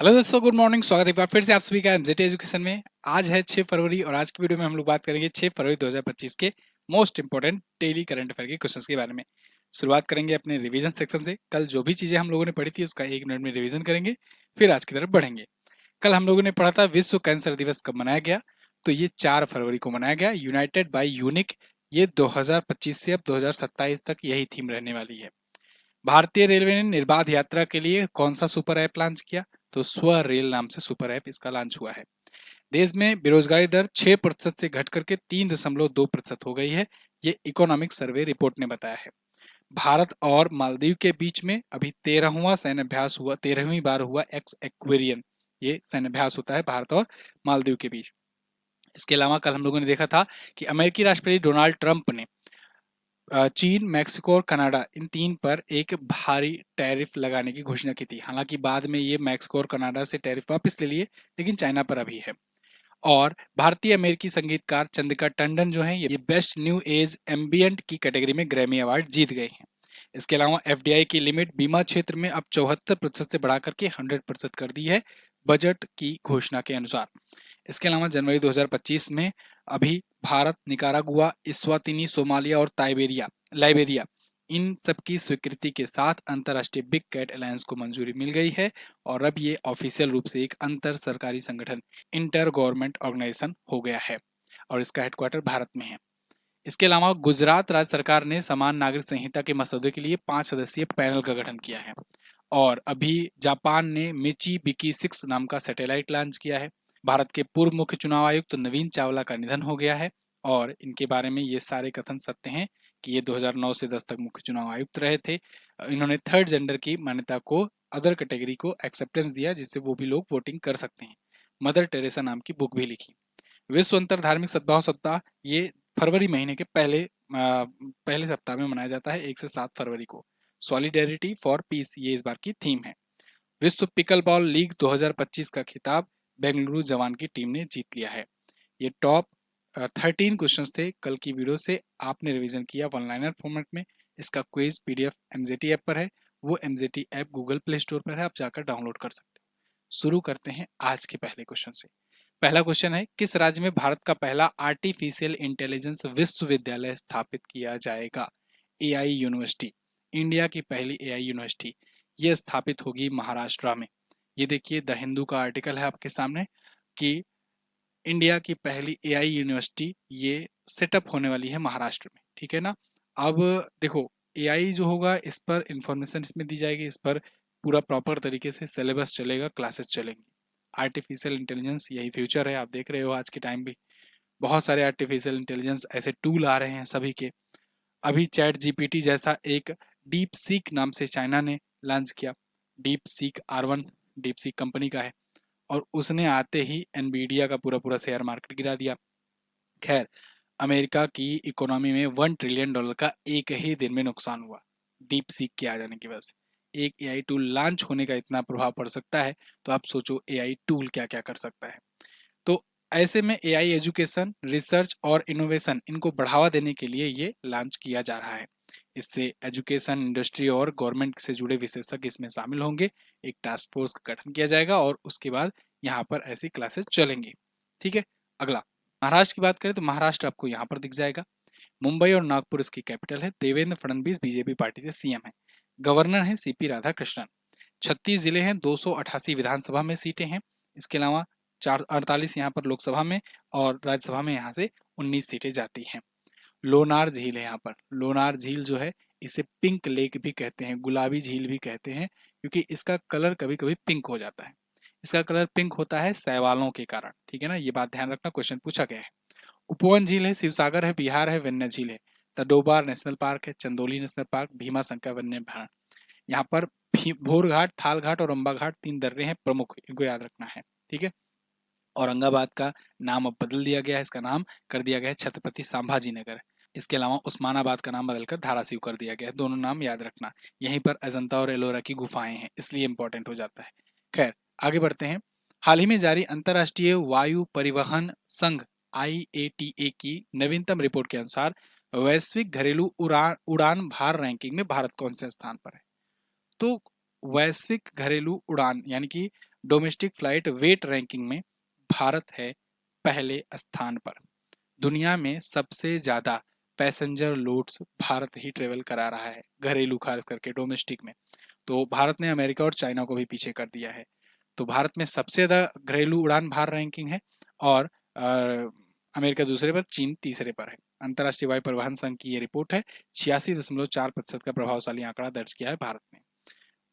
Hello दोस्तों, good morning. स्वागत है एक बार फिर से आप सभी का एमजेटी एजुकेशन में। आज है 6 फरवरी और आज की वीडियो में हम लोग बात करेंगे 6 फरवरी 2025 के most important daily current affair के क्वेश्चंस के बारे में। शुरुआत करेंगे अपने रिवीजन सेक्शन से। कल जो भी चीजें हम लोगों ने पढ़ी थी उसका 1 मिनट में रिवीजन करेंगे, फिर आज की तरफ बढ़ेंगे। कल हम लोगों ने पढ़ा था विश्व कैंसर दिवस कब मनाया गया, तो ये 4 फरवरी को मनाया गया, यूनाइटेड बाय यूनिक। ये 2025 से अब 2027 तक यही थीम रहने वाली है। भारतीय रेलवे ने निर्बाध यात्रा के लिए कौन सा सुपर ऐप लॉन्च किया, तो स्व रेल नाम से सुपर ऐप इसका लॉन्च हुआ है। देश में बेरोजगारी दर 6% से घट करके 3.2% हो गई है, ये इकोनॉमिक सर्वे रिपोर्ट ने बताया है। भारत और मालदीव के बीच में अभी 13वां सैन्य अभ्यास हुआ, 13वीं बार हुआ एक्स एक्वेरियन। ये सैन्य अभ्यास होता है भारत और मालदीव के बीच। इसके अलावा कल हम लोगों ने देखा था कि अमेरिकी राष्ट्रपति डोनाल्ड ट्रंप ने चीन, मेक्सिको और कनाडा इन 3 पर एक भारी टैरिफ लगाने की घोषणा की थी। हालांकि बाद में ये मेक्सिको और कनाडा से टैरिफ वापस ले लिए, लेकिन चाइना पर अभी है। और भारतीय अमेरिकी संगीतकार चंद्रिका टंडन जो है ये बेस्ट न्यू एज एम्बियंट की कैटेगरी में ग्रैमी अवार्ड जीत गए हैं। इसके अलावा एफडीआई की लिमिट बीमा क्षेत्र में अब 74% से बढ़ा करके 100% कर दी है, बजट की घोषणा के अनुसार। इसके अलावा जनवरी 2025 में अभी भारत, निकारागुआ, इस्वातिनी, सोमालिया और लाइबेरिया इन सबकी स्वीकृति के साथ अंतर्राष्ट्रीय बिग कैट अलायंस को मंजूरी मिल गई है और अब ये ऑफिशियल रूप से एक अंतर सरकारी संगठन, इंटर गवर्नमेंट ऑर्गेनाइजेशन हो गया है और इसका हेडक्वार्टर भारत में है। इसके अलावा गुजरात राज्य सरकार ने समान नागरिक संहिता के मसौदे के लिए 5 सदस्यीय पैनल का गठन किया है। और अभी जापान ने मिची बिकी 6 नाम का सैटेलाइट लॉन्च किया है। भारत के पूर्व मुख्य चुनाव आयुक्त नवीन चावला का निधन हो गया है और इनके बारे में ये सारे कथन सत्य हैं कि ये 2009 से 10 तक मुख्य चुनाव आयुक्त रहे थे। इन्होंने थर्ड जेंडर की मान्यता को, अदर कैटेगरी को एक्सेप्टेंस दिया, जिससे वो भी लोग वोटिंग कर सकते हैं। मदर टेरेसा नाम की बुक भी लिखी। विश्व अंतर धार्मिक सद्भाव सप्ताह ये फरवरी महीने के पहले सप्ताह में मनाया जाता है, 1 से 7 फरवरी को। सॉलिडेरिटी फॉर पीस ये इस बार की थीम है। विश्व पिकल बॉल लीग 2025 का खिताब बेंगलुरु जवान की टीम ने जीत लिया है। ये टॉप 13 क्वेश्चंस थे कल की वीडियो से। आपने रिवीजन किया वन लाइनर फॉर्मेट में। इसका क्विज पीडीएफ एमजेटी ऐप पर है। वो MJT app Google play store पर है, आप जाकर डाउनलोड कर सकते हो। शुरू करते हैं आज के पहले क्वेश्चन से। पहला क्वेश्चन है, किस राज्य में भारत का पहला आर्टिफिशियल इंटेलिजेंस विश्वविद्यालय स्थापित किया जाएगा? एआई यूनिवर्सिटी, इंडिया की पहली एआई यूनिवर्सिटी ये स्थापित होगी महाराष्ट्र में। ये देखिए द हिंदू का आर्टिकल है आपके सामने कि इंडिया की पहली एआई यूनिवर्सिटी ये सेटअप होने वाली है महाराष्ट्र में, ठीक है ना। अब देखो, एआई जो होगा इस पर इंफॉर्मेशन इसमें दी जाएगी, इस पर पूरा प्रॉपर तरीके से सिलेबस चलेगा, क्लासेस चलेंगी। आर्टिफिशियल इंटेलिजेंस यही फ्यूचर है। आप देख रहे हो आज के टाइम भी बहुत सारे आर्टिफिशियल इंटेलिजेंस ऐसे टूल आ रहे हैं सभी के। अभी चैट जीपीटी जैसा एक डीप सीक नाम से चाइना ने लॉन्च किया। Deep seek R1 deep seek company का है और उसने आते ही एनवीडिया का पूरा पूरा शेयर मार्केट गिरा दिया। खैर, अमेरिका की इकोनॉमी में $1 ट्रिलियन का एक ही दिन में नुकसान हुआ डीप सीक के आ जाने की वजह से। एक एआई टूल लॉन्च होने का इतना प्रभाव पड़ सकता है, तो आप सोचो एआई टूल क्या क्या कर सकता है। तो ऐसे में एआई एजुकेशन, रिसर्च और इनोवेशन इनको बढ़ावा देने के लिए ये लॉन्च किया जा रहा है। इससे एजुकेशन इंडस्ट्री और गवर्नमेंट से जुड़े विशेषज्ञ इसमें शामिल होंगे। एक टास्क फोर्स का गठन किया जाएगा और उसके बाद यहाँ पर ऐसी क्लासेस चलेंगी, ठीक है। अगला, महाराष्ट्र की बात करें तो महाराष्ट्र आपको यहाँ पर दिख जाएगा। मुंबई और नागपुर इसकी कैपिटल है। देवेंद्र फडणवीस बीजेपी पार्टी से सीएम है। गवर्नर है सीपी राधाकृष्णन। 36 जिले हैं, 288 विधानसभा में सीटें हैं। इसके अलावा 48 यहाँ पर लोकसभा में और राज्यसभा में यहाँ से 19 सीटें जाती हैं। लोनार झील है यहाँ पर। लोनार झील जो है इसे पिंक लेक भी कहते हैं, गुलाबी झील भी कहते हैं, क्योंकि इसका कलर कभी कभी पिंक हो जाता है। इसका कलर पिंक होता है शैवालों के कारण, ठीक है ना, ये बात ध्यान रखना, क्वेश्चन पूछा गया है। उपवन झील है, शिवसागर है, बिहार है, वन्य झील है। तडोबार नेशनल पार्क है, चंदोली नेशनल पार्क, भीमा शंकर वन्य अभ्यारण्य। यहाँ पर भोर घाट, थाल घाट और अम्बा घाट 3 दर्रे हैं प्रमुख, इनको याद रखना है, ठीक है। औरंगाबाद का नाम अब बदल दिया गया है, इसका नाम कर दिया गया है छत्रपति संभाजी नगर। इसके अलावा उस्मानाबाद का नाम बदलकर धाराशिव कर दिया गया है, दोनों नाम याद रखना। यहीं पर अजंता और एलोरा की गुफाएं हैं, इसलिए इंपॉर्टेंट हो जाता है। खैर, आगे बढ़ते हैं। हाल ही में जारी अंतर्राष्ट्रीय वायु परिवहन संघ IATA की नवीनतम रिपोर्ट के अनुसार वैश्विक घरेलू उड़ान भार रैंकिंग में भारत कौन से स्थान पर है? तो वैश्विक घरेलू उड़ान यानी कि डोमेस्टिक फ्लाइट वेट रैंकिंग में भारत है पहले स्थान पर। दुनिया में सबसे ज्यादा पैसेंजर लोड्स भारत ही ट्रेवल करा रहा है, घरेलू खास करके डोमेस्टिक में। तो भारत ने अमेरिका और चाइना को भी पीछे कर दिया है। तो भारत में सबसे ज्यादा घरेलू उड़ान भार रैंकिंग है, और अमेरिका दूसरे पर, चीन तीसरे पर है। अंतर्राष्ट्रीय वायु परिवहन संघ की ये रिपोर्ट है। 86.4% का प्रभावशाली आंकड़ा दर्ज किया है भारत ने।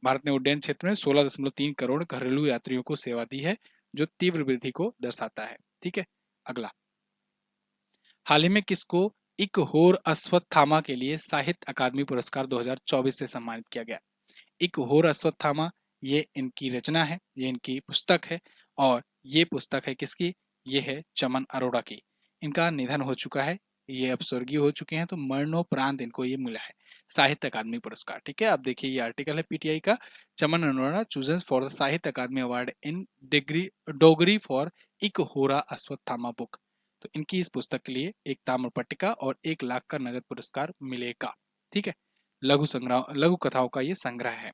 भारत ने उड्डयन क्षेत्र में 16.3 करोड़ घरेलू यात्रियों को सेवा दी है, जो तीव्र वृद्धि को दर्शाता है। ठीक है, अगला। हाल ही में किसको इकहोर अश्वत्थामा के लिए साहित्य अकादमी पुरस्कार 2024 से सम्मानित किया गया? इकहोर अश्वत्थामा, ये इनकी रचना है, ये इनकी पुस्तक है, और ये पुस्तक है किसकी? ये है चमन अरोड़ा की। इनका निधन हो चुका है, ये अब स्वर्गीय हो चुके हैं, तो मरणोपरांत इनको ये मिला है साहित्य अकादमी पुरस्कार। ठीक है, आप देखिए ये आर्टिकल है पीटीआई का। Chaman Arora chosen for the Sahitya Akademi award in डिग्री डोगरी फॉर इकहोरा अश्वत्थामा बुक। तो इनकी इस पुस्तक के लिए एक ताम्र पट्टिका और 1 लाख का नगद पुरस्कार मिलेगा। ठीक है, लघु कथाओं का ये संग्रह है।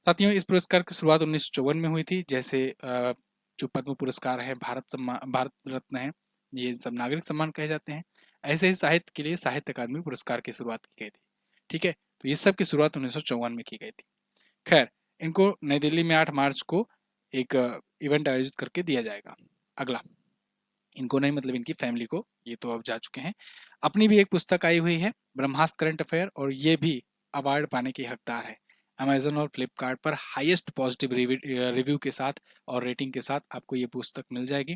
साथियों, इस पुरस्कार की शुरुआत 1954 में हुई थी। जैसे जो पद्म पुरस्कार है, भारत रत्न है, ये सब नागरिक सम्मान कहे जाते हैं। ऐसे ही साहित्य के लिए साहित्य अकादमी पुरस्कार की शुरुआत की गई थी। ठीक है, तो ये सब की शुरुआत 1954 में की गई थी। खैर, इनको नई दिल्ली में 8 मार्च को एक इवेंट आयोजित करके दिया जाएगा। अगला, इनको नहीं मतलब इनकी फैमिली को, ये तो अब जा चुके हैं। अपनी भी एक पुस्तक आई हुई है, ब्रह्मास्त्र करंट अफेयर, और ये भी अवार्ड पाने की हकदार है। अमेजन और फ्लिपकार्ट पर हाईएस्ट पॉजिटिव रिव्यू के साथ और रेटिंग के साथ आपको ये पुस्तक मिल जाएगी।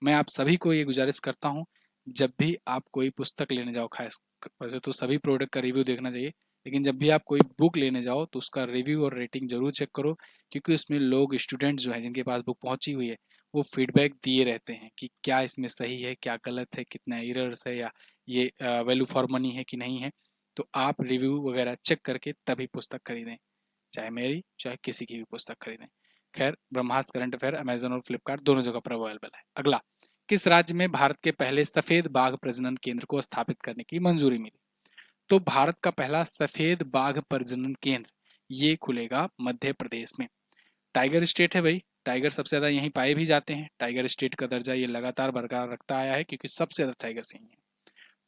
मैं आप सभी को ये गुजारिश करता हूँ, जब भी आप कोई पुस्तक लेने जाओ, खास वैसे तो सभी प्रोडक्ट का रिव्यू देखना चाहिए, लेकिन जब भी आप कोई बुक लेने जाओ तो उसका रिव्यू और रेटिंग जरूर चेक करो, क्योंकि उसमें लोग, स्टूडेंट्स जो हैं जिनके पास बुक पहुंची हुई है, वो फीडबैक दिए रहते हैं कि क्या इसमें सही है, क्या गलत है, कितना एरर्स है, या ये वैल्यू फॉर मनी है कि नहीं है। तो आप रिव्यू वगैरह चेक करके तभी पुस्तक खरीदें, चाहे मेरी चाहे किसी की भी पुस्तक खरीदें। खैर, ब्रह्मास्त्र करंट अफेयर अमेजन और फ्लिपकार्ट दोनों जगह पर अवेलेबल है। अगला, किस राज्य में भारत के पहले सफेद बाघ प्रजनन केंद्र को स्थापित करने की मंजूरी मिली? तो भारत का पहला सफेद बाघ प्रजनन केंद्र ये खुलेगा मध्य प्रदेश में। टाइगर स्टेट है भाई, टाइगर सबसे ज्यादा यहीं पाए भी जाते हैं। टाइगर स्टेट का दर्जा ये लगातार बरकरार रखता आया है, क्योंकि सबसे ज्यादा टाइगर यहीं है।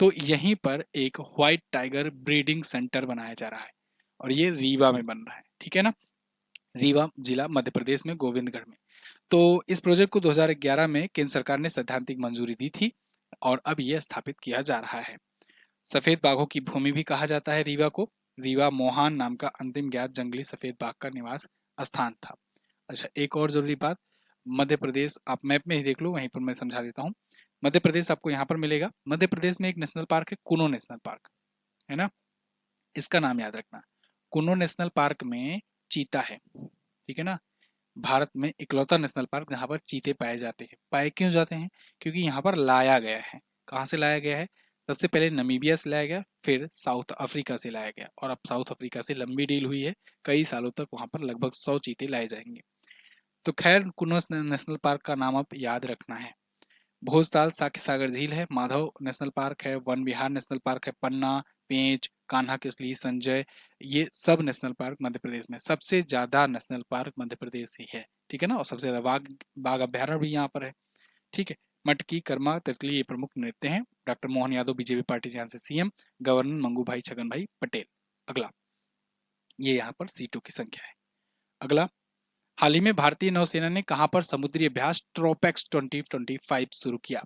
तो यहीं पर एक व्हाइट टाइगर ब्रीडिंग सेंटर बनाया जा रहा है, और ये रीवा में बन रहा है। ठीक है ना, रीवा जिला मध्य प्रदेश में, गोविंदगढ़ में। तो इस प्रोजेक्ट को 2011 में केंद्र सरकार ने सैद्धांतिक मंजूरी दी थी, और अब यह स्थापित किया जा रहा है। सफेद बाघों की भूमि भी कहा जाता है रीवा को। रीवा मोहान नाम का अंतिम ज्ञात जंगली सफेद बाघ का निवास स्थान था। अच्छा, एक और जरूरी बात, मध्य प्रदेश आप मैप में ही देख लो, वहीं पर मैं समझा देता हूँ। मध्य प्रदेश आपको यहाँ पर मिलेगा। मध्य प्रदेश में एक नेशनल पार्क है, कुनो नेशनल पार्क, है ना, इसका नाम याद रखना। कुनो नेशनल पार्क में चीता है। ठीक है ना, भारत में इकलौता नेशनल पार्क जहाँ पर चीते पाए जाते हैं। पाए क्यों जाते हैं? क्योंकि यहाँ पर लाया गया है। कहाँ से लाया गया है? सबसे पहले नमीबिया से लाया गया, फिर साउथ अफ्रीका से लाया गया, और अब साउथ अफ्रीका से लंबी डील हुई है, कई सालों तक वहाँ पर लगभग 100 चीते लाए जाएंगे। तो खैर, कुनो नेशनल पार्क का नाम अब याद रखना है। भोजताल साख्य सागर झील है, माधव नेशनल पार्क है, वन विहार नेशनल पार्क है, पन्ना, पेंच, कान्हा किसली, संजय, ये सब नेशनल पार्क मध्य प्रदेश में। सबसे ज्यादा नेशनल पार्क मध्य प्रदेश ही है। ठीक है ना, और सबसे ज्यादा बाघ बाघ अभ्यारण्य भी यहाँ पर है। ठीक है, मटकी, कर्मा, तितली ये प्रमुख नृत्य हैं। Doctor Mohan Yadav BJP party से यहाँ से सीएम, गवर्नर मंगू भाई छगन भाई पटेल। अगला, ये यहाँ पर सीटों की संख्या है। अगला, हाल ही में भारतीय नौसेना ने कहां पर समुद्री अभ्यास ट्रोपेक्स 2025 शुरू किया?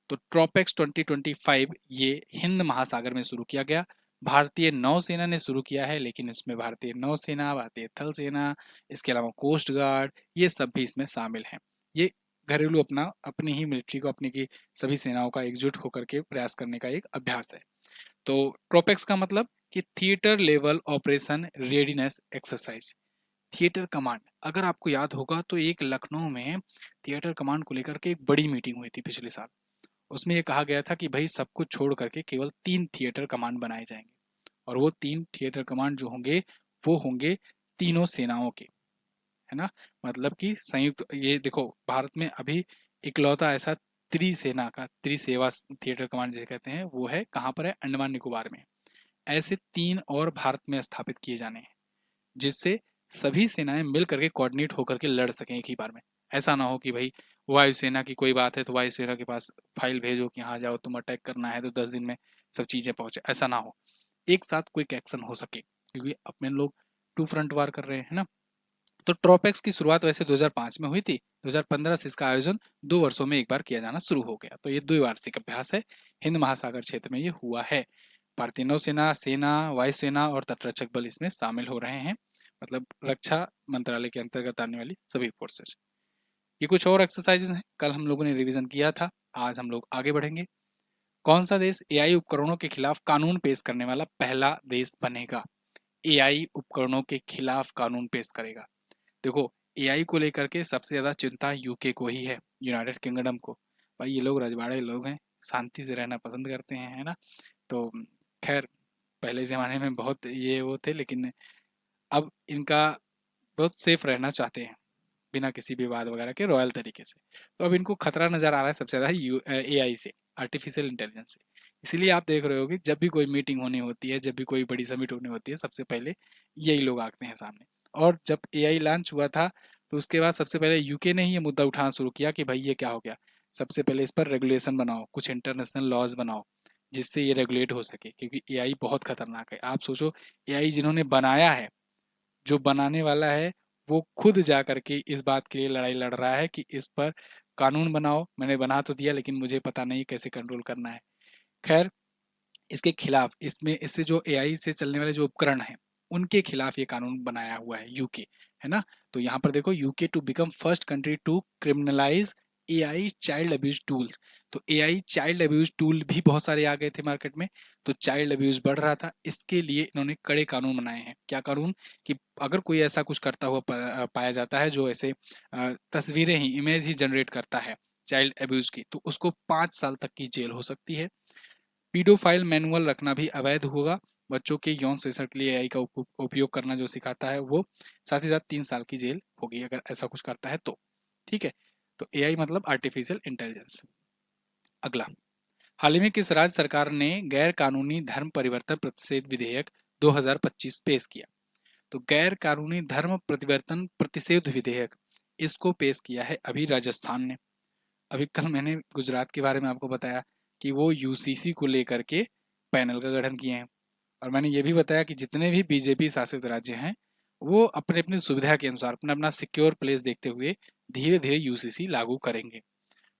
तो ट्रोपेक्स 2025 ये हिंद महासागर में शुरू किया गया। भारतीय नौसेना ने शुरू किया है, लेकिन इसमें भारतीय नौसेना, भारतीय थल सेना, इसके अलावा कोस्ट गार्ड, ये सब भी इसमें शामिल हैं। ये घरेलू अपनी ही मिलिट्री को, अपनी की सभी सेनाओं का एकजुट होकर के प्रयास करने का एक अभ्यास है। तो ट्रोपेक्स का मतलब कि theatre level operation readiness exercise. Theatre command, अगर आपको याद होगा तो एक लखनऊ में थिएटर कमांड को लेकर के एक बड़ी मीटिंग हुई थी पिछले साल। उसमें ये कहा गया था कि भाई सब कुछ छोड़ करके केवल 3 थिएटर कमांड बनाए जाएंगे, और वो 3 थिएटर कमांड जो होंगे वो होंगे तीनों सेनाओं के, है ना। मतलब कि संयुक्त, ये देखो भारत में अभी इकलौता ऐसा त्रिसेना का, त्रिसेवा थिएटर कमांड जिसे कहते हैं, वो है कहाँ पर है? अंडमान निकोबार में। ऐसे 3 और भारत में स्थापित किए जाने हैं, जिससे सभी सेनाएं मिल करके कोऑर्डिनेट होकर के लड़ सकें एक ही बार में। ऐसा ना हो कि भाई वायुसेना की कोई बात है तो वायुसेना के पास फाइल भेजो कि हाँ जाओ तुम अटैक करना है तो 10 दिन में सब चीजें पहुंचे, ऐसा ना हो। एक साथ क्विक एक्शन हो सके, क्योंकि अपने लोग टू फ्रंट वार कर रहे हैं ना। तो ट्रोपेक्स की शुरुआत वैसे 2005 में हुई थी। 2015 से इसका आयोजन 2 वर्षों में एक बार किया जाना शुरू हो गया। तो ये द्विवार्षिक अभ्यास है, हिंद महासागर क्षेत्र में ये हुआ है। भारतीय नौसेना, सेना, वायुसेना और तटरक्षक बल इसमें शामिल हो रहे हैं, मतलब रक्षा मंत्रालय के अंतर्गत आने वाली सभी फोर्सेज। ये कुछ और एक्सरसाइजेज हैं, कल हम लोगों ने रिवीजन किया था, आज हम लोग आगे बढ़ेंगे। कौन सा देश एआई उपकरणों के खिलाफ कानून पेश करने वाला पहला देश बनेगा? एआई उपकरणों के खिलाफ कानून पेश करेगा। देखो, एआई को लेकर के सबसे ज्यादा चिंता यूके को ही है, यूनाइटेड किंगडम को। भाई ये लोग रजवाड़े लोग हैं, शांति से रहना पसंद करते हैं, है ना। तो खैर, पहले ज़माने में बहुत ये वो थे, लेकिन अब इनका बहुत सेफ रहना चाहते हैं बिना किसी विवाद वगैरह के, रॉयल तरीके से। तो अब इनको खतरा नज़र आ रहा है सबसे ज़्यादा एआई से, आर्टिफिशियल इंटेलिजेंस से। इसीलिए आप देख रहे हो कि जब भी कोई मीटिंग होनी होती है, जब भी कोई बड़ी समिट होनी होती है, सबसे पहले यही लोग आते हैं सामने। और जब एआई लॉन्च हुआ था तो उसके बाद सबसे पहले यूके ने ही ये मुद्दा उठाना शुरू किया कि भाई ये क्या हो गया, सबसे पहले इस पर रेगुलेशन बनाओ, कुछ इंटरनेशनल लॉज बनाओ जिससे ये रेगुलेट हो सके, क्योंकि एआई बहुत खतरनाक है। आप सोचो, एआई जिन्होंने बनाया है, जो बनाने वाला है, वो खुद जा करके इस बात के लिए लड़ाई लड़ रहा है कि इस पर कानून बनाओ। मैंने बना तो दिया लेकिन मुझे पता नहीं कैसे कंट्रोल करना है। खैर, इसके खिलाफ, इसमें इससे जो एआई से चलने वाले जो उपकरण हैं उनके खिलाफ ये कानून बनाया हुआ है यूके, है ना। तो यहाँ पर देखो, UK to become first country to criminalise AI child abuse tools. तो एआई चाइल्ड अब्यूज टूल भी बहुत सारे आ गए थे मार्केट में, तो चाइल्ड अब्यूज बढ़ रहा था, इसके लिए इन्होंने कड़े कानून बनाए हैं। क्या कानून? कि अगर कोई ऐसा कुछ करता हुआ पाया जाता है जो ऐसे तस्वीरें ही, इमेज ही जनरेट करता है चाइल्ड अब्यूज की, तो उसको 5 साल तक की जेल हो सकती है। पीडोफाइल मैनुअल रखना भी अवैध होगा। बच्चों के यौन शोषण के लिए एआई का उपयोग करना जो सिखाता है वो, साथ ही साथ 3 साल की जेल होगी अगर ऐसा कुछ करता है तो। ठीक है, तो एआई मतलब आर्टिफिशियल इंटेलिजेंस। अगला, हाल ही में किस राज्य सरकार ने गैर कानूनी धर्म परिवर्तन प्रतिषेध विधेयक 2025 पेश किया? तो गैर कानूनी धर्म परिवर्तन प्रतिषेध विधेयक, इसको पेश किया है अभी राजस्थान ने। अभी कल मैंने गुजरात के बारे में आपको बताया कि वो यूसीसी को लेकर के पैनल का गठन किए हैं। और मैंने ये भी बताया कि जितने भी बीजेपी शासित राज्य हैं वो अपने अपनी सुविधा के अनुसार, अपना अपना सिक्योर प्लेस देखते हुए धीरे धीरे यूसीसी लागू करेंगे।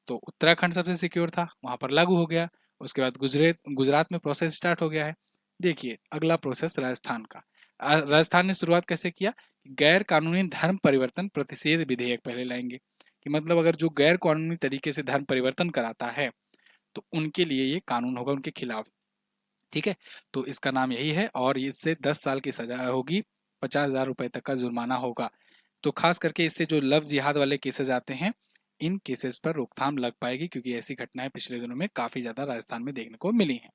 तो उत्तराखंड सबसे सिक्योर था, वहां पर लागू हो गया। उसके बाद गुजरात गुजरात में प्रोसेस स्टार्ट हो गया है। देखिए अगला प्रोसेस राजस्थान का। राजस्थान ने शुरुआत कैसे किया? गैर कानूनी धर्म परिवर्तन प्रतिषेध विधेयक पहले लाएंगे, कि मतलब अगर जो गैर कानूनी तरीके से धर्म परिवर्तन कराता है तो उनके लिए ये कानून होगा, उनके खिलाफ। ठीक है, तो इसका नाम यही है, और इससे 10 साल की सजा होगी, 50,000 रुपए तक का जुर्माना होगा। तो खास करके इससे जो लव जिहाद वाले केसेस आते हैं, इन केसेस पर रोकथाम लग पाएगी, क्योंकि ऐसी घटनाएं पिछले दिनों में काफी ज्यादा राजस्थान में देखने को मिली हैं।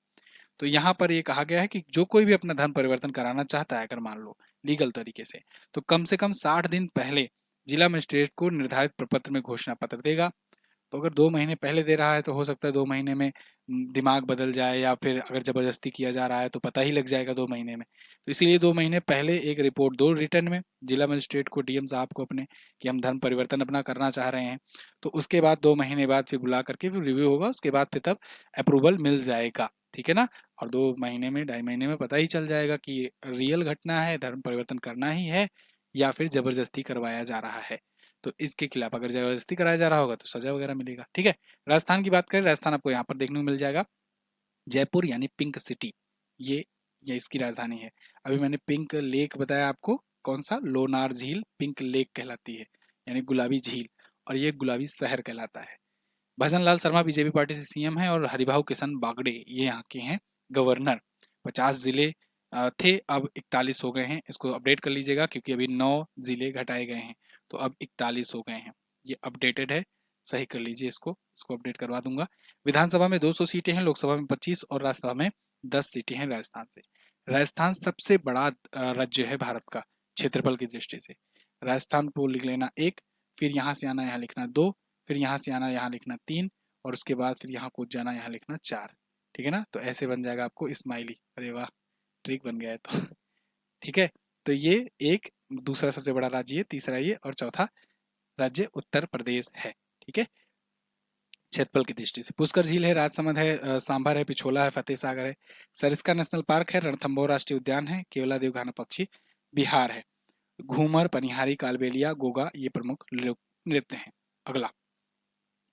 तो यहाँ पर ये कहा गया है कि जो कोई भी अपना धर्म परिवर्तन कराना चाहता है, अगर मान लो लीगल तरीके से, तो कम से कम 60 दिन पहले जिला मजिस्ट्रेट को निर्धारित प्रपत्र में घोषणा पत्र देगा। तो अगर 2 महीने पहले दे रहा है तो हो सकता है 2 महीने में दिमाग बदल जाए, या फिर अगर जबरदस्ती किया जा रहा है तो पता ही लग जाएगा 2 महीने में। तो इसीलिए 2 महीने पहले एक रिपोर्ट दो रिटर्न में जिला मजिस्ट्रेट को, डीएम साहब को अपने, कि हम धर्म परिवर्तन अपना करना चाह रहे हैं। तो उसके बाद 2 महीने बाद फिर बुला करके फिर रिव्यू होगा, उसके बाद फिर तब अप्रूवल मिल जाएगा। ठीक है ना। और 2 महीने में, 2.5 महीने में पता ही चल जाएगा कि रियल घटना है, धर्म परिवर्तन करना ही है, या फिर जबरदस्ती करवाया जा रहा है। तो इसके खिलाफ अगर जबरदस्ती कराया जा रहा होगा तो सजा वगैरह मिलेगा। ठीक है, राजस्थान की बात करें, राजस्थान आपको यहाँ पर देखने को मिल जाएगा, जयपुर यानी पिंक सिटी, ये इसकी राजधानी है। अभी मैंने पिंक लेक बताया आपको, कौन सा? लोनार झील पिंक लेक कहलाती है, यानी गुलाबी झील, और ये गुलाबी शहर कहलाता है। भजन लाल शर्मा बीजेपी पार्टी से सीएम है, और हरिभाऊ किशन बागड़े ये यहाँ के हैं गवर्नर। 50 जिले थे, अब 41 हो गए हैं। इसको अपडेट कर लीजिएगा, क्योंकि अभी 9 जिले घटाए गए हैं, तो अब 41 हो गए हैं। ये अपडेटेड है, सही कर लीजिए, इसको अपडेट करवा दूंगा। विधानसभा में 200 सीटें हैं, लोकसभा में 25 और राज्यसभा में 10 सीटें हैं राजस्थान से। राजस्थान सबसे बड़ा राज्य है भारत का क्षेत्रफल की दृष्टि से। राजस्थान को लिख लेना 1, फिर यहाँ से आना यहाँ लिखना 2, फिर यहाँ से आना यहाँ लिखना 3, और उसके बाद फिर यहाँ कूद जाना यहाँ लिखना 4। ठीक है ना। तो ऐसे बन जाएगा आपको स्माइली। अरे वाह, ट्रिक बन गया है तो ठीक है। तो ये एक दूसरा सबसे बड़ा राज्य है, तीसरा ये, और चौथा राज्य उत्तर प्रदेश है। ठीक है, क्षेत्रफल की दृष्टि से पुष्कर झील है, राजसमंद है, सांभर है, पिछोला है, फतेह सागर है, सरिस्का नेशनल पार्क है, रणथंभौर राष्ट्रीय उद्यान है, केवलादेव घाना पक्षी बिहार है, घूमर, पनिहारी, कालबेलिया, गोगा ये प्रमुख लोक नृत्य हैं। अगला,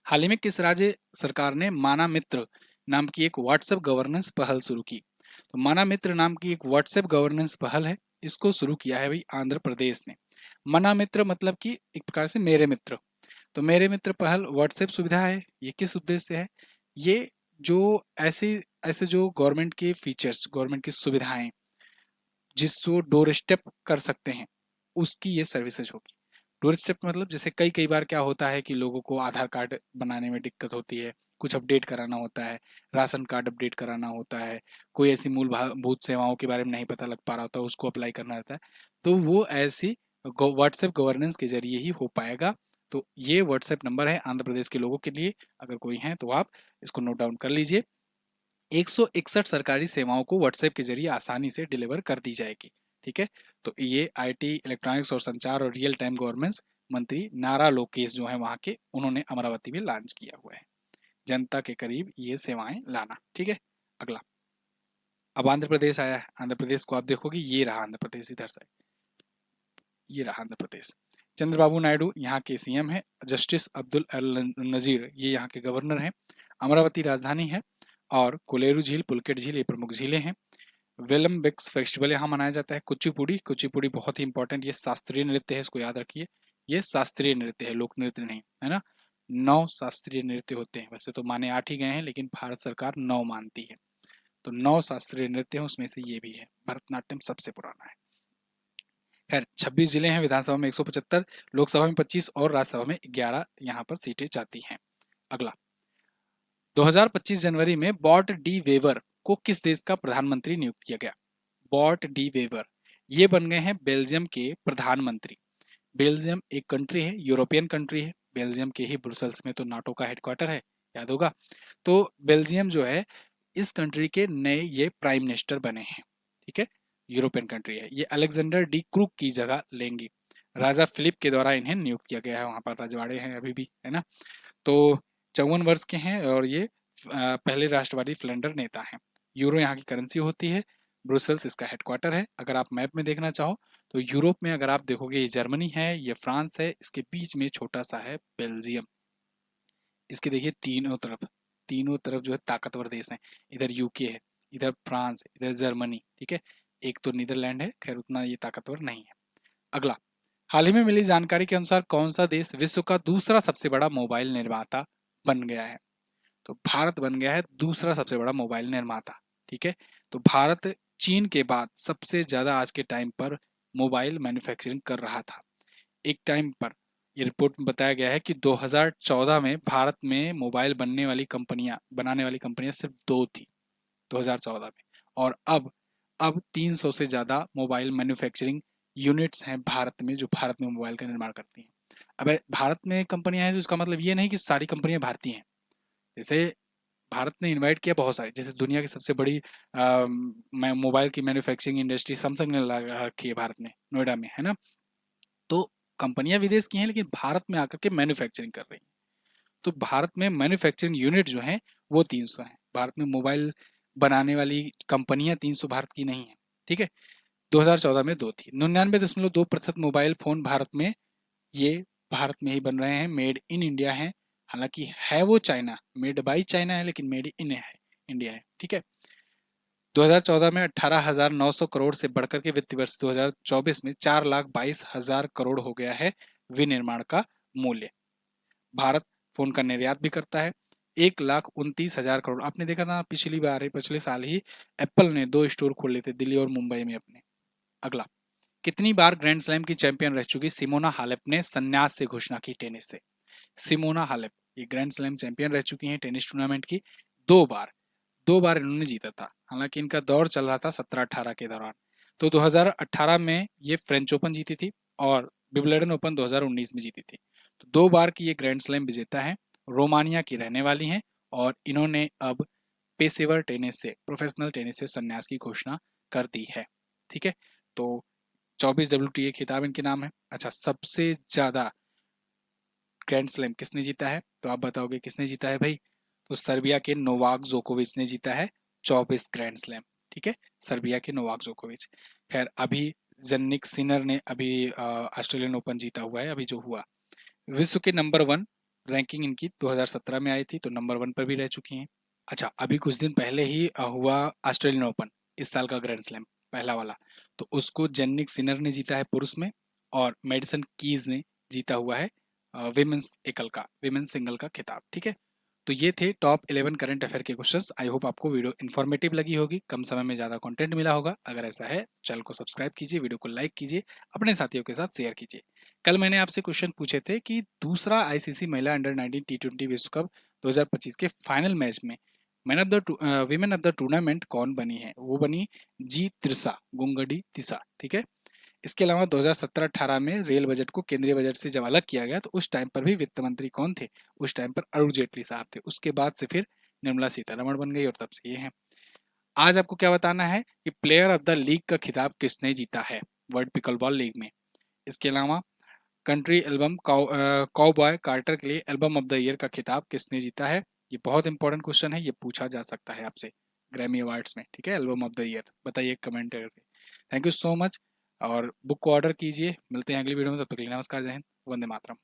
हाल ही में किस राज्य सरकार ने माना मित्र नाम की एक व्हाट्सएप गवर्नेंस पहल शुरू की? तो माना मित्र नाम की एक व्हाट्सएप गवर्नेंस पहल है, इसको शुरू किया है भाई आंध्र प्रदेश ने। मना मित्र मतलब कि एक प्रकार से मेरे मित्र। तो मेरे मित्र पहल व्हाट्सएप सुविधा है, ये किस उद्देश्य से है? ये जो ऐसे ऐसे जो गवर्नमेंट के फीचर्स, गवर्नमेंट की सुविधाएं जिसको डोर स्टेप कर सकते हैं, उसकी ये सर्विसेज होगी। डोर स्टेप मतलब जैसे कई कई बार क्या होता है कि लोगों को आधार कार्ड बनाने में दिक्कत होती है, कुछ अपडेट कराना होता है, राशन कार्ड अपडेट कराना होता है, कोई ऐसी मूलभूत सेवाओं के बारे में नहीं पता लग पा रहा होता, उसको अप्लाई करना रहता है, तो वो ऐसी व्हाट्सएप गवर्नेंस के जरिए ही हो पाएगा। तो ये व्हाट्सएप नंबर है आंध्र प्रदेश के लोगों के लिए, अगर कोई है तो आप इसको नोट डाउन कर लीजिए। 161 सरकारी सेवाओं को व्हाट्सएप के जरिए आसानी से डिलीवर कर दी जाएगी। ठीक है, तो ये आईटी, इलेक्ट्रॉनिक्स और संचार और रियल टाइम गवर्नेंस मंत्री नारा लोकेश जो है वहां के, उन्होंने अमरावती में लॉन्च किया हुआ है, जनता के करीब ये सेवाएं लाना। ठीक है, अगला, अब आंध्र प्रदेश आया है। आंध्र प्रदेश को आप देखोगे, ये रहा आंध्र प्रदेश, इधर से ये रहा आंध्र प्रदेश। चंद्रबाबू नायडू यहाँ के सीएम है, जस्टिस अब्दुल अल नजीर ये यहाँ के गवर्नर हैं, अमरावती राजधानी है, और कोलेरू झील, पुलकेट झील ये प्रमुख झीलें हैं। वेलम बिक्स फेस्टिवल यहाँ मनाया जाता है। कुचिपुड़ी, कुचिपुड़ी बहुत ही इंपॉर्टेंट, ये शास्त्रीय नृत्य है, इसको याद रखिए, ये शास्त्रीय नृत्य है, लोक नृत्य नहीं है ना। 9 शास्त्रीय नृत्य होते हैं, वैसे तो माने 8 ही गए हैं, लेकिन भारत सरकार 9 मानती है। तो 9 शास्त्रीय नृत्य हैं, उसमें से ये भी है। भरतनाट्यम सबसे पुराना है। खैर 26 जिले हैं, विधानसभा में 175, लोकसभा में 25 और राज्यसभा में 11 यहाँ पर सीटें जाती हैं। अगला, 2025 जनवरी में बॉट डी वेवर को किस देश का प्रधानमंत्री नियुक्त किया गया? बॉट डी वेवर ये बन गए हैं बेल्जियम के प्रधानमंत्री। बेल्जियम एक कंट्री है, यूरोपियन कंट्री है, बेल्जियम के ही ब्रुसेल्स में तो नाटो का हेडक्वार्टर है, याद होगा। तो बेल्जियम जो है, इस कंट्री के नए ये प्राइम मिनिस्टर बने हैं। ठीक है, यूरोपियन कंट्री है, ये अलेक्जेंडर डी क्रूक की जगह लेंगे। राजा फिलिप के द्वारा इन्हें नियुक्त किया गया है, वहां पर रजवाड़े हैं अभी भी, है ना। तो 54 वर्ष के हैं और ये पहले राष्ट्रवादी फ्लैंडर नेता हैं। यूरो यहाँ की करेंसी होती है, ब्रुसेल्स इसका हेडक्वार्टर है। अगर आप मैप में देखना चाहो तो यूरोप में अगर आप देखोगे, ये जर्मनी है, ये फ्रांस है, इसके बीच में छोटा सा है बेल्जियम। इसके देखिए तीनों तरफ जो है ताकतवर देश हैं। इधर यूके है, इधर फ्रांस, इधर जर्मनी। ठीक है, एक तो नीदरलैंड है, खैर उतना ये ताकतवर नहीं है। अगला, हाल ही में मिली जानकारी के अनुसार कौन सा देश विश्व का दूसरा सबसे बड़ा मोबाइल निर्माता बन गया है? तो भारत बन गया है दूसरा सबसे बड़ा मोबाइल निर्माता। ठीक है, तो भारत चीन के बाद सबसे ज्यादा आज के टाइम पर मोबाइल मैन्युफैक्चरिंग कर रहा था। एक टाइम पर ये रिपोर्ट में बताया गया है कि 2014 में भारत में मोबाइल बनाने वाली कंपनियां सिर्फ 2 थी 2014 में, और अब 300 से ज्यादा मोबाइल मैन्युफैक्चरिंग यूनिट्स हैं भारत में, जो भारत में मोबाइल का निर्माण करती हैं। अब भारत में कंपनियां हैं, तो इसका मतलब ये नहीं कि सारी कंपनियां भारतीय हैं। जैसे भारत ने इनवाइट किया बहुत सारी, जैसे दुनिया की सबसे बड़ी मोबाइल की मैन्युफैक्चरिंग इंडस्ट्री सैमसंग ने लगा रखी है भारत में, नोएडा में, है ना। तो कंपनियां विदेश की हैं, लेकिन भारत में आकर के मैन्युफैक्चरिंग कर रही हैं। तो भारत में मैन्युफैक्चरिंग यूनिट जो है वो 300 है। भारत में मोबाइल बनाने वाली कंपनियां 300 भारत की नहीं है। ठीक है, 2014 में 2 थी। 99.2% मोबाइल फोन भारत में, ये भारत में ही बन रहे हैं, मेड इन इंडिया है। हालांकि है वो चाइना, मेड बाई चाइना है, लेकिन मेड इन है, इंडिया है। ठीक है, 2014 में 18,900 करोड़ से बढ़कर के वित्तीय वर्ष 2024 में 4,22,000 करोड़ हो गया है विनिर्माण का मूल्य। भारत फोन का निर्यात भी करता है। 1,29,000 करोड़, आपने देखा था पिछले साल ही एप्पल ने 2 स्टोर खोल लिए थे दिल्ली और मुंबई में अपने। अगला, कितनी बार ग्रैंड स्लैम की चैंपियन रह चुकी सिमोना हालेप ने संन्यास से घोषणा की टेनिस से? सिमोना हालेप ये ग्रैंड स्लैम चैंपियन रह चुकी हैं टेनिस टूर्नामेंट की 2 बार। 2 बार इन्होंने जीता था, हालांकि इनका दौर चल रहा था 17-18 के दौरान। तो 2018 में ये फ्रेंच ओपन जीती थी और विंबलडन ओपन 2019 में जीती थी। तो 2 बार की ये ग्रैंड स्लैम विजेता है, रोमानिया की रहने वाली हैं, और इन्होंने अब पेशेवर टेनिस से, प्रोफेशनल टेनिस से संन्यास की घोषणा कर दी है। ठीक है, तो 24 WTA खिताब इनके नाम है। अच्छा, सबसे ज़्यादा ग्रैंड स्लैम किसने जीता है? तो आप बताओगे किसने जीता है भाई? तो सर्बिया के नोवाक जोकोविच ने जीता है 24 ग्रैंड स्लैम। ठीक है, सर्बिया के नोवाक जोकोविच। खैर, अभी जन्निक सिनर ने अभी ऑस्ट्रेलियन ओपन जीता हुआ है अभी जो हुआ। विश्व के नंबर 1 रैंकिंग इनकी 2017 में आई थी, तो नंबर 1 पर भी रह चुकी हैं। अच्छा, अभी कुछ दिन पहले ही हुआ ऑस्ट्रेलियन ओपन, इस साल का ग्रैंड स्लैम पहला वाला। तो उसको जेनिक सिनर ने जीता है पुरुष में, और मेडिसन कीज ने जीता हुआ है विमेंस सिंगल का खिताब। ठीक है, तो ये थे टॉप 11 करंट अफेयर के क्वेश्चंस। आई होप आपको वीडियो इन्फॉर्मेटिव लगी होगी, कम समय में ज़्यादा कंटेंट मिला होगा। अगर ऐसा है, चैनल को सब्सक्राइब कीजिए, वीडियो को लाइक कीजिए, अपने साथियों के साथ शेयर कीजिए। कल मैंने आपसे क्वेश्चन पूछे थे कि दूसरा आईसीसी महिला अंडर 19 टी20 विश्व कप 2025 के फाइनल मैच में man of the women of the tournament कौन बनी है? वो बनी जी त्रिसा गुंगडी तिसा। ठीक है, इसके अलावा 2017-18 में रेल बजट को केंद्रीय बजट से जब अलग किया गया, तो उस टाइम पर भी वित्त मंत्री कौन थे? उस टाइम पर अरुण जेटली साहब थे। उसके बाद से फिर निर्मला सीतारमण बन गई, और तब से ये हैं। आज आपको क्या बताना है कि प्लेयर ऑफ द लीग का खिताब किसने जीता है वर्ल्ड पिकलबॉल लीग में? इसके अलावा कंट्री एल्बम काउबॉय कार्टर के लिए एल्बम ऑफ द ईयर का खिताब किसने जीता है? ये बहुत इंपॉर्टेंट क्वेश्चन है, ये पूछा जा सकता है आपसे ग्रैमी अवार्ड्स में। ठीक है, एल्बम ऑफ द ईयर बताइए कमेंट करके। थैंक यू सो मच, और बुक को ऑर्डर कीजिए। मिलते हैं अगली वीडियो में, तब तक के लिए नमस्कार, जय हिंद, वंदे मातरम।